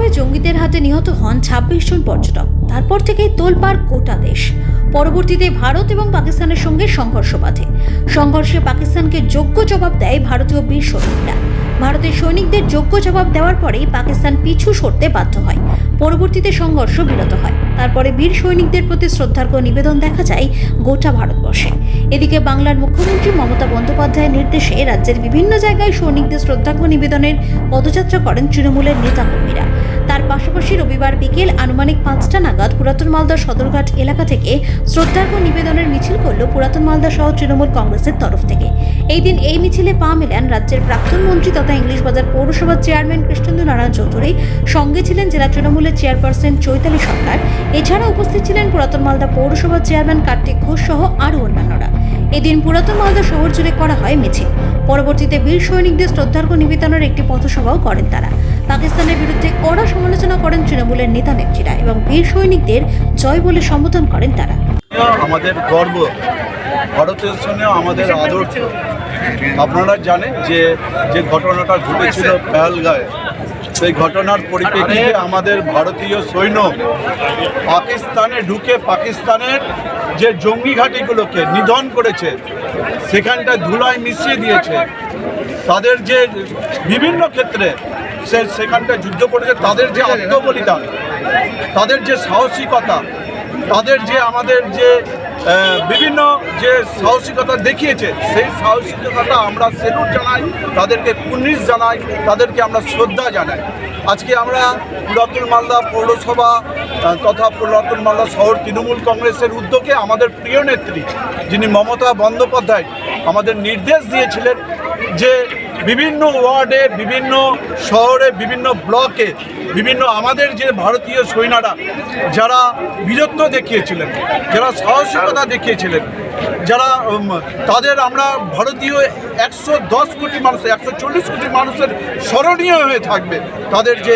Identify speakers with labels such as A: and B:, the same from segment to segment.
A: ডিসেম্বরে জঙ্গিদের হাতে নিহত হন ২৬ জন পর্যটক। তারপর থেকেই তোলপাড় গোটা দেশ। পরবর্তীতে ভারত এবং পাকিস্তানের সঙ্গে সংঘর্ষ বাধে। সংঘর্ষে পাকিস্তানকে যোগ্য জবাব দেয় ভারতীয় বীর সৈনিকরা। ভারতের সৈনিকদের যোগ্য জবাব দেওয়ার পরেই পাকিস্তান পিছু সরতে বাধ্য হয়। পরবর্তীতে সংঘর্ষ বিরত হয়। তারপরে বীর সৈনিকদের প্রতি শ্রদ্ধার্ঘ্য নিবেদন দেখা যায় গোটা ভারতবর্ষে। এদিকে বাংলার মুখ্যমন্ত্রী মমতা বন্দ্যোপাধ্যায়ের নির্দেশে রাজ্যের বিভিন্ন জায়গায় সৈনিকদের শ্রদ্ধার্ঘ্য নিবেদনের পদযাত্রা করেন তৃণমূলের নেতাকর্মীরা। তার পাশাপাশি রবিবার বিকেল আনুমানিক ৫টা নাগাদ পুরাতন মালদা সদরঘাট এলাকা থেকে শ্রদ্ধার্ঘ্য নিবেদনের মিছিল করল পুরাতন মালদা সহ তৃণমূল কংগ্রেসের তরফ থেকে। এই দিন এই মিছিলে পা মেলান রাজ্যের প্রাক্তন মন্ত্রী তথা ইংলিশ বাজার পৌরসভার চেয়ারম্যান কৃষ্ণেন্দু নারায়ণ চৌধুরী। সঙ্গে ছিলেন জেলা তৃণমূলের চেয়ারপারসন চৈতালি সরকার। এছাড়া উপস্থিত ছিলেন পুরাতন মালদা পৌরসভার চেয়ারম্যান কার্তিক ঘোষ সহ আরও অন্যান্যরা। এদিন পুরাতন মালদা শহর জুড়ে করা হয় মিছিল। পরবর্তীতে বীর সৈনিকদের শ্রদ্ধার্ঘ্য নিবেদনের একটি পথসভাও করেন তারা। পাকিস্তানের বিরুদ্ধে কড়া সমালোচনা করেন তৃণমূলের নেতা নেত্রীরা এবং বীর সৈনিকদের জয় বলে সম্বোধন করেন তারা।
B: আমাদের গর্ব, ভারতের সঙ্গে আমাদের আদর্শ। আপনারা জানেন যে ঘটনাটা ঘটেছিল পেহেলগাঁয়ে, সেই ঘটনার পরিপ্রেক্ষিতে আমাদের ভারতীয় সৈন্য পাকিস্তানে ঢুকে পাকিস্তানের যে জঙ্গি ঘাঁটিগুলোকে নিধন করেছে, সেখানটা ধুলায় মিশিয়ে দিয়েছে। তাদের যে বিভিন্ন ক্ষেত্রে সেখানটা যুদ্ধ করেছে, তাদের যে আত্মবলিদান, তাদের যে সাহসিকতা, তাদের যে আমাদের যে বিভিন্ন যে সাহসিকতা দেখিয়েছে, সেই সাহসিকতাটা আমরা সেলুট জানাই, তাদেরকে কুর্নিশ জানাই, তাদেরকে আমরা শ্রদ্ধা জানাই। আজকে আমরা পুরাতন মালদা পৌরসভা তথা পুরাতন মালদা শহর তৃণমূল কংগ্রেসের উদ্যোগে আমাদের প্রিয় নেত্রী যিনি মমতা বন্দ্যোপাধ্যায় আমাদের নির্দেশ দিয়েছিলেন যে বিভিন্ন ওয়ার্ডে, বিভিন্ন শহরে, বিভিন্ন ব্লকে, বিভিন্ন আমাদের যে ভারতীয় সৈন্যরা যারা বীরত্ব দেখিয়েছিলেন, যারা সাহসিকতা দেখিয়েছিলেন, যারা তাদের আমরা ভারতীয় ১১০ কোটি মানুষ, ১৪০ কোটি মানুষের স্মরণীয় হয়ে থাকবে তাদের যে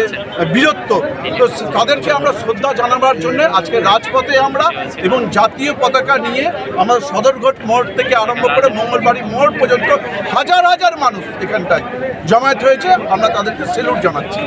B: বীরত্ব। তো তাদেরকে আমরা শ্রদ্ধা জানাবার জন্য আজকে রাজপথে আমরা এবং জাতীয় পতাকা নিয়ে আমরা সদরঘাট মোড় থেকে আরম্ভ করে মঙ্গলবাড়ি মোড় পর্যন্ত হাজার হাজার মানুষ এখানটায় জমায়েত হয়েছে। আমরা তাদেরকে সেলুট জানাচ্ছি।